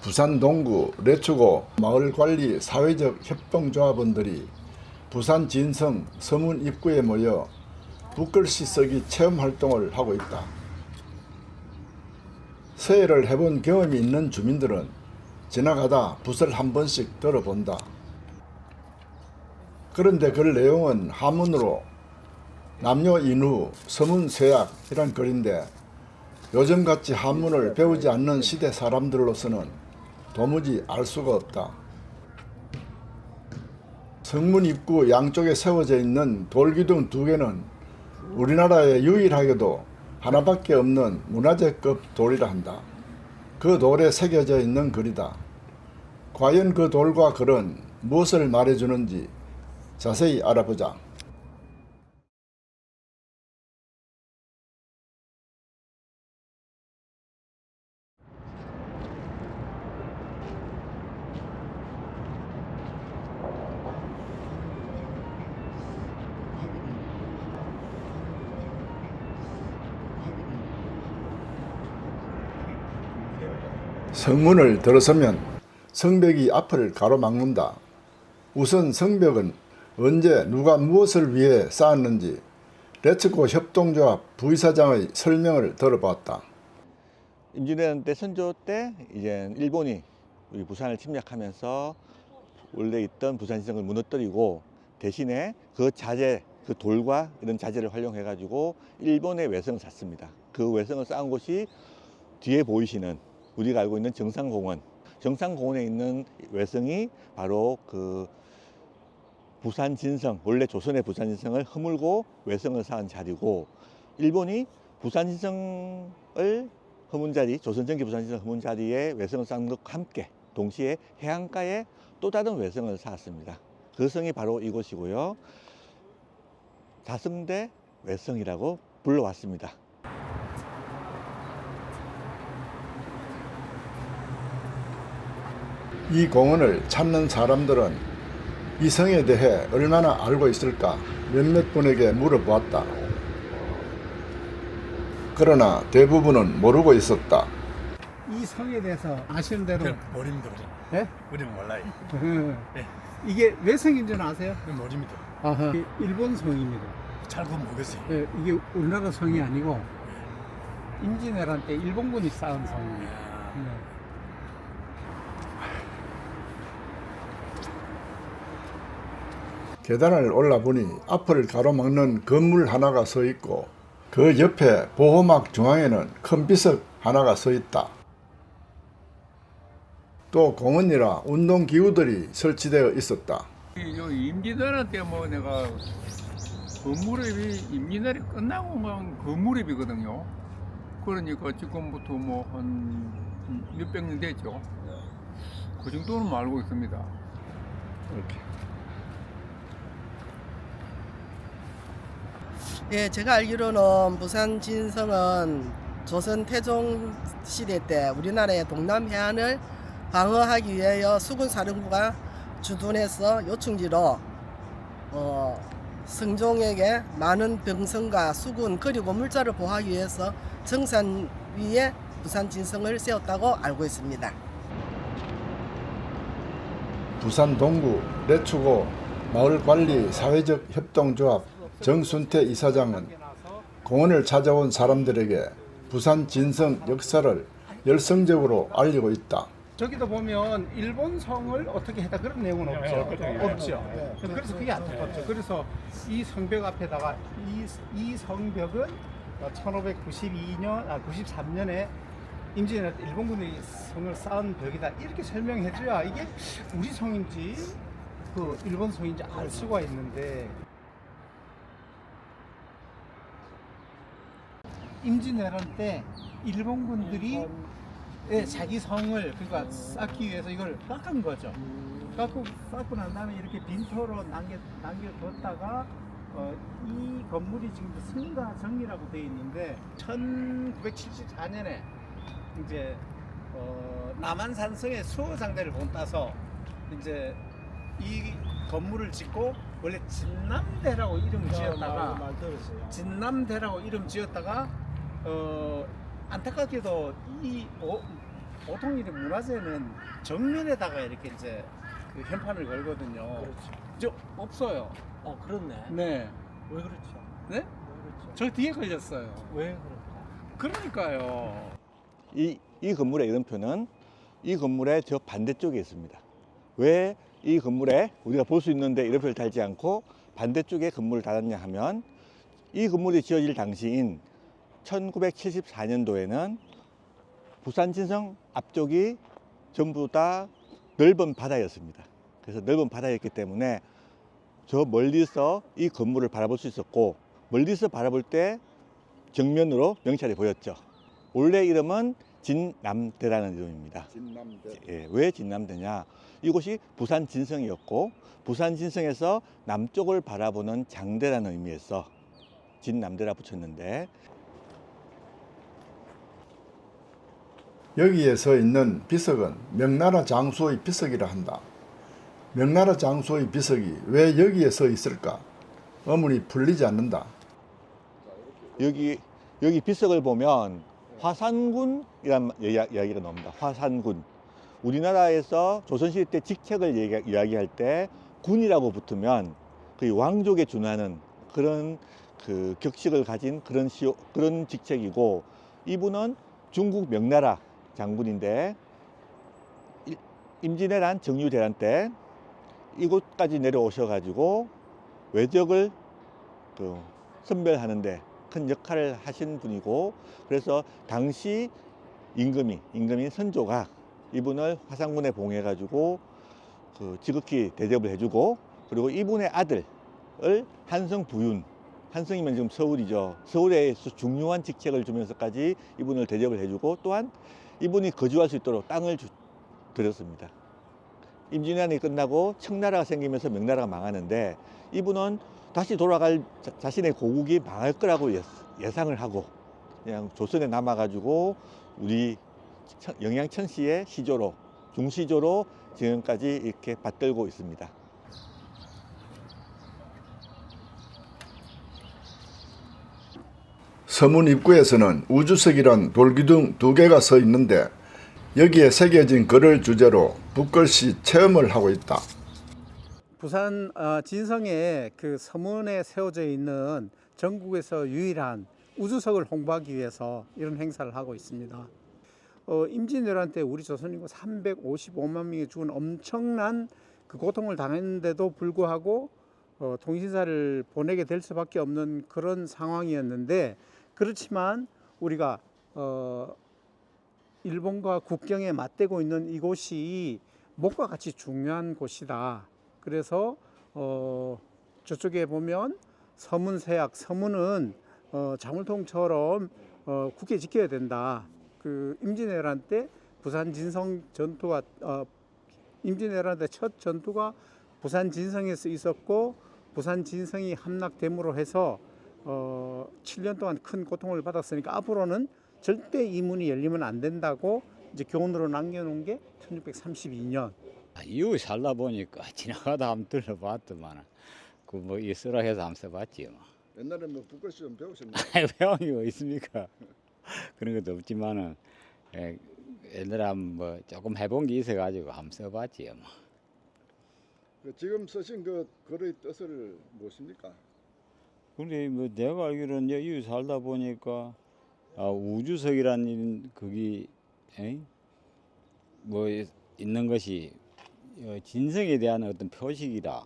부산 동구 레츠고 마을관리 사회적 협동조합원들이 부산 진성 서문 입구에 모여 붓글씨 쓰기 체험활동을 하고 있다. 서예를 해본 경험이 있는 주민들은 지나가다 붓을 한 번씩 들어본다. 그런데 그 내용은 한문으로 남녀인후 서문서약이란 글인데 요즘같이 한문을 배우지 않는 시대 사람들로서는 도무지 알 수가 없다. 성문 입구 양쪽에 세워져 있는 돌기둥 2개는 우리나라에 유일하게도 하나밖에 없는 문화재급 돌이라 한다. 그 돌에 새겨져 있는 글이다. 과연 그 돌과 글은 무엇을 말해주는지 자세히 알아보자. 성문을 들어서면 성벽이 앞을 가로막는다. 우선 성벽은 언제 누가 무엇을 위해 쌓았는지 레츠고 협동조합 부이사장의 설명을 들어봤다. 임진왜란 때 선조 때 이제 일본이 우리 부산을 침략하면서 원래 있던 부산시성을 무너뜨리고 대신에 그 자재, 그 돌과 이런 자재를 활용해 가지고 일본의 외성을 샀습니다. 그 외성을 쌓은 곳이 뒤에 보이시는 우리가 알고 있는 정상공원, 정상공원에 있는 외성이 바로 그 부산 진성, 원래 조선의 부산 진성을 허물고 외성을 쌓은 자리고, 일본이 부산 진성을 허문 자리, 조선전기 부산 진성 허문 자리에 외성을 쌓은 것과 함께 동시에 해안가에 또 다른 외성을 쌓았습니다. 그 성이 바로 이곳이고요. 다성대 외성이라고 불러왔습니다. 이 공원을 찾는 사람들은 이 성에 대해 얼마나 알고 있을까 몇몇 분에게 물어보았다. 그러나 대부분은 모르고 있었다. 이 성에 대해서 아시는 대로 모릅니다. 예? 우리는 몰라요. 네. 이게 왜 성인 줄 아세요? 모릅니다. 아하. 일본 성입니다. 잘 그건 모르겠어요. 예, 이게 우리나라 성이 아니고 임진왜란 때 일본군이 쌓은 성입니다. 예. 계단을 올라보니 앞을 가로막는 건물 하나가 서 있고 그 옆에 보호막 중앙에는 큰 비석 하나가 서 있다. 또 공원이라 운동기구들이 설치되어 있었다. 임진왜란 때 뭐 내가 건물입이 임진왜란이 끝나고만 건물입이거든요. 그러니까 지금부터 뭐 한 몇백 년 됐죠. 그 정도는 알고 있습니다. 이렇게. 예, 제가 알기로는 부산 진성은 조선 태종 시대 때 우리나라의 동남 해안을 방어하기 위하여 수군사령부가 주둔해서 요충지로 성종에게 많은 병성과 수군 그리고 물자를 보호하기 위해서 정산 위에 부산 진성을 세웠다고 알고 있습니다. 부산 동구 레츠고 마을관리 사회적 협동조합 정순태 이사장은 공원을 찾아온 사람들에게 부산 진성 역사를 열성적으로 알리고 있다. 저기도 보면 일본 성을 어떻게 했다 그런 내용은 없죠. 없죠. 그래서 그게 안타깝죠. 그래서 이 성벽 앞에다가 이 성벽은 93년에 임진왜란 때 일본군이 성을 쌓은 벽이다 이렇게 설명해줘야 이게 우리 성인지 그 일본 성인지 알 수가 있는데, 임진왜란 때 일본군들이 자기 성을 그러니까 쌓기 위해서 이걸 깎은 거죠. 깎고 난 다음에 이렇게 빈터로 남겨뒀다가 이 건물이 지금 승가정이라고 되어 있는데 1974년에 이제 남한산성의 수호장대를 본따서 이제 이 건물을 짓고 원래 진남대라고 이름 지었다가 진남대라고 이름 지었다가 안타깝게도 이 보통 이렇게 문화재는 정면에다가 이렇게 이제 그 현판을 걸거든요. 그렇죠. 저 없어요. 그렇네. 네. 왜 그렇죠? 네? 왜 그렇죠? 저 뒤에 걸렸어요. 왜 그럴까? 그러니까요. 이 건물의 이름표는 이 건물의 저 반대쪽에 있습니다. 왜 이 건물에 우리가 볼 수 있는데 이름표를 달지 않고 반대쪽에 건물을 달았냐 하면 이 건물이 지어질 당시인 1974년도에는 부산 진성 앞쪽이 전부 다 넓은 바다였습니다. 그래서 넓은 바다였기 때문에 저 멀리서 이 건물을 바라볼 수 있었고, 멀리서 바라볼 때 정면으로 명찰이 보였죠. 원래 이름은 진남대라는 이름입니다. 진남대. 예, 왜 진남대냐? 이곳이 부산 진성이었고, 부산 진성에서 남쪽을 바라보는 장대라는 의미에서 진남대라 붙였는데, 여기에 서 있는 비석은 명나라 장수의 비석이라 한다. 명나라 장수의 비석이 왜 여기에 서 있을까? 의문이 풀리지 않는다. 여기 비석을 보면 화산군이란 이야기가 나옵니다. 화산군. 우리나라에서 조선시대 때 직책을 이야기할 때 군이라고 붙으면 그 왕족에 준하는 그런 그 격식을 가진 그런 직책이고, 이분은 중국 명나라 장군인데 임진왜란 정유대란 때 이곳까지 내려오셔가지고 외적을 그 선별하는데 큰 역할을 하신 분이고, 그래서 당시 임금인 선조가 이분을 화산군에 봉해가지고 그 지극히 대접을 해주고, 그리고 이분의 아들을 한성부윤, 한성이면 지금 서울이죠. 서울에서 중요한 직책을 주면서까지 이분을 대접을 해주고, 또한 이분이 거주할 수 있도록 땅을 드렸습니다. 임진왜란이 끝나고 청나라가 생기면서 명나라가 망하는데, 이분은 다시 돌아갈 자신의 고국이 망할 거라고 예상을 하고 그냥 조선에 남아가지고 우리 영양천시의 시조로, 중시조로 지금까지 이렇게 받들고 있습니다. 서문 입구에서는 우주석이란 돌기둥 2개가 서 있는데 여기에 새겨진 글을 주제로 붓글씨 체험을 하고 있다. 부산 진성에 그 서문에 세워져 있는 전국에서 유일한 우주석을 홍보하기 위해서 이런 행사를 하고 있습니다. 임진왜란 때 우리 조선인구 355만 명이 죽은 엄청난 그 고통을 당했는데도 불구하고 통신사를 보내게 될 수밖에 없는 그런 상황이었는데, 그렇지만 우리가 일본과 국경에 맞대고 있는 이곳이 목과 같이 중요한 곳이다. 그래서 저쪽에 보면 서문세약, 서문은 자물통처럼 굳게 지켜야 된다. 그 임진왜란 때 부산 진성 전투가 임진왜란 때 첫 전투가 부산 진성에서 있었고, 부산 진성이 함락됨으로 해서 7년 동안 큰 고통을 받았으니까 앞으로는 절대 이 문이 열리면 안 된다고 이제 교훈으로 남겨놓은 게 1632년. 이웃 살다 보니까 지나가다 한번 들러봤더만 그 뭐 있으라 해서 한번 써봤지 뭐. 옛날에 뭐 붓글씨 좀 배우셨나요? 배운 게 뭐 있습니까? 그런 것도 없지만은 옛날에 한번 뭐 조금 해본 게 있어가지고 한번 써봤지 뭐. 지금 쓰신 그 글의 뜻을 무엇입니까? 근데 뭐 내가 알기로는 이웃 살다 보니까 우주석이라는 거기 뭐 있는 것이 진성에 대한 어떤 표식이다.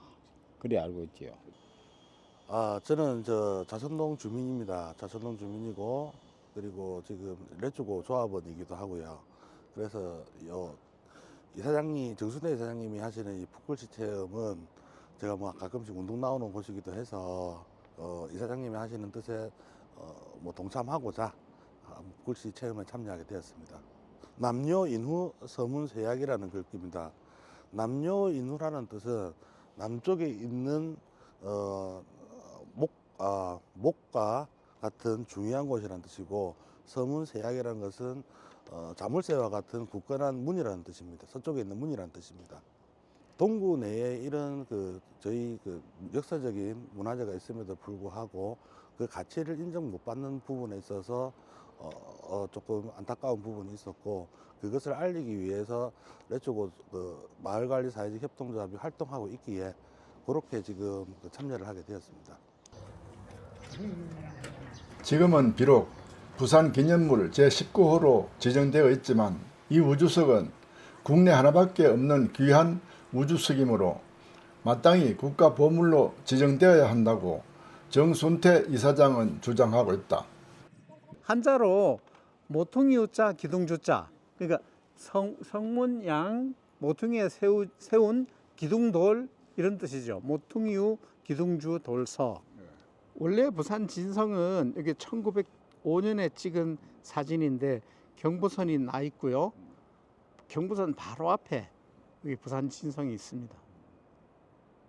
그래 알고 있지요. 저는 자천동 주민입니다. 자천동 주민이고, 그리고 지금 레츠고 조합원이기도 하고요. 그래서 이사장님, 정순대 이사장님이 하시는 이 붓글씨 체험은 제가 뭐 가끔씩 운동 나오는 곳이기도 해서 이사장님이 하시는 뜻에 뭐 동참하고자 붓글씨 체험에 참여하게 되었습니다. 남녀인후 서문세약이라는 글귀입니다. 남녀인후라는 뜻은 남쪽에 있는 목과 같은 중요한 곳이라는 뜻이고, 서문세약이라는 것은 자물쇠와 같은 굳건한 문이라는 뜻입니다. 서쪽에 있는 문이라는 뜻입니다. 동구 내에 이런 저희 역사적인 문화재가 있음에도 불구하고 그 가치를 인정 못 받는 부분에 있어서 조금 안타까운 부분이 있었고, 그것을 알리기 위해서 레츠고 그 마을관리 사회적 협동조합이 활동하고 있기에 그렇게 지금 참여를 하게 되었습니다. 지금은 비록 부산 기념물 제19호로 지정되어 있지만 이 우주석은 국내 하나밖에 없는 귀한 우주석이므로 마땅히 국가보물로 지정되어야 한다고 정순태 이사장은 주장하고 있다. 한자로 모퉁이 우자 기둥주자, 그러니까 성문양 모퉁이에 세운 기둥돌 이런 뜻이죠. 모퉁이유 기둥주 돌서. 원래 부산 진성은 여기 1905년에 찍은 사진인데 경부선이 나 있고요. 경부선 바로 앞에 여기 부산 진성이 있습니다.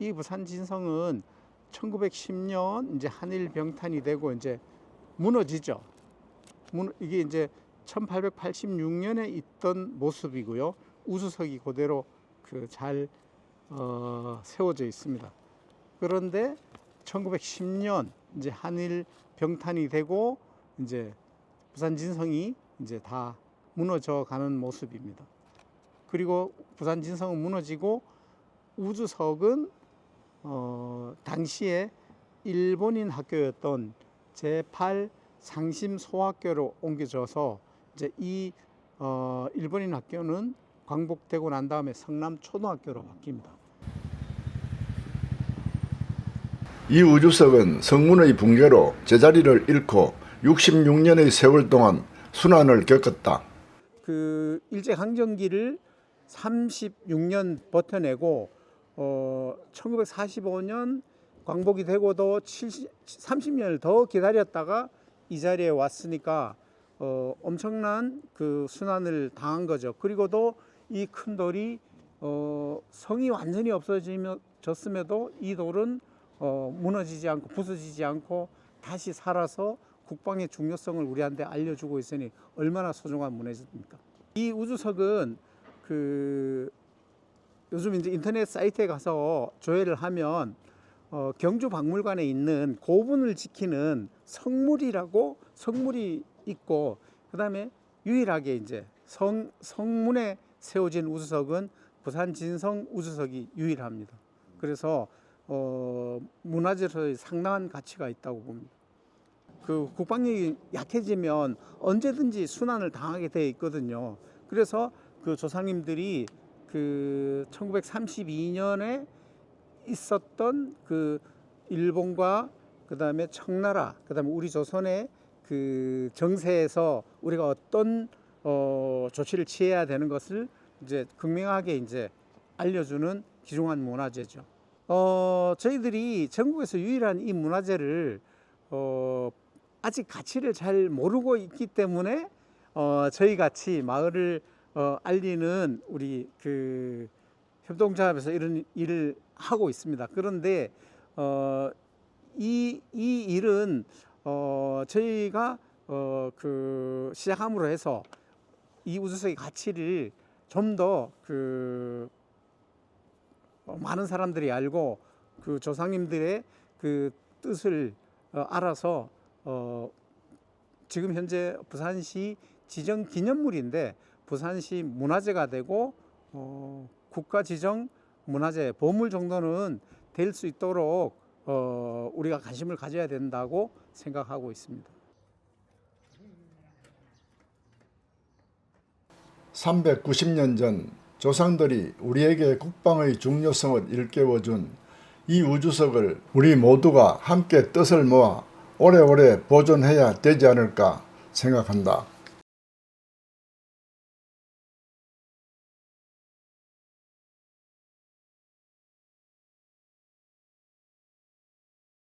이 부산 진성은 1910년 이제 한일 병탄이 되고 이제 무너지죠. 이게 이제 1886년에 있던 모습이고요. 우주석이 그대로 잘 세워져 있습니다. 그런데 1910년 이제 한일 병탄이 되고 이제 부산 진성이 이제 다 무너져 가는 모습입니다. 그리고 부산 진성은 무너지고 우주석은 당시에 일본인 학교였던 제8 상심 소학교로 옮겨져서 이제 이 일본인 학교는 광복되고 난 다음에 성남 초등학교로 바뀝니다. 이 우주석은 성문의 붕괴로 제자리를 잃고 66년의 세월 동안 순환을 겪었다. 그 일제강점기를 36년 버텨내고 1945년 광복이 되고도 30년을 더 기다렸다가 이 자리에 왔으니까 엄청난 그 순환을 당한 거죠. 그리고도 이 큰 돌이 성이 완전히 없어졌음에도 이 돌은 무너지지 않고 부서지지 않고 다시 살아서 국방의 중요성을 우리한테 알려주고 있으니 얼마나 소중한 문화입니까? 이 우주석은 요즘 이제 인터넷 사이트에 가서 조회를 하면 경주박물관에 있는 고분을 지키는 성물이 있고, 그다음에 유일하게 이제 성문에 세워진 우주석은 부산 진성 우주석이 유일합니다. 그래서 문화재로서의 상당한 가치가 있다고 봅니다. 그 국방력이 약해지면 언제든지 순환을 당하게 돼 있거든요. 그래서 그 조상님들이 그 1932년에 있었던 그 일본과 그다음에 청나라, 그다음에 우리 조선의 그 정세에서 우리가 어떤 조치를 취해야 되는 것을 이제 극명하게 이제 알려주는 귀중한 문화재죠. 저희들이 전국에서 유일한 이 문화재를 아직 가치를 잘 모르고 있기 때문에 저희 같이 마을을 알리는 우리 그 협동조합에서 이런 일을 하고 있습니다. 그런데 이 일은 저희가 그 시작함으로 해서 이 우주석의 가치를 좀 더 많은 사람들이 알고 그 조상님들의 그 뜻을 알아서 지금 현재 부산시 지정 기념물인데 부산시 문화재가 되고 국가 지정 문화재 보물 정도는 될 수 있도록 우리가 관심을 가져야 된다고 생각하고 있습니다. 390년 전 조상들이 우리에게 국방의 중요성을 일깨워준 이 우주석을 우리 모두가 함께 뜻을 모아 오래오래 보존해야 되지 않을까 생각한다.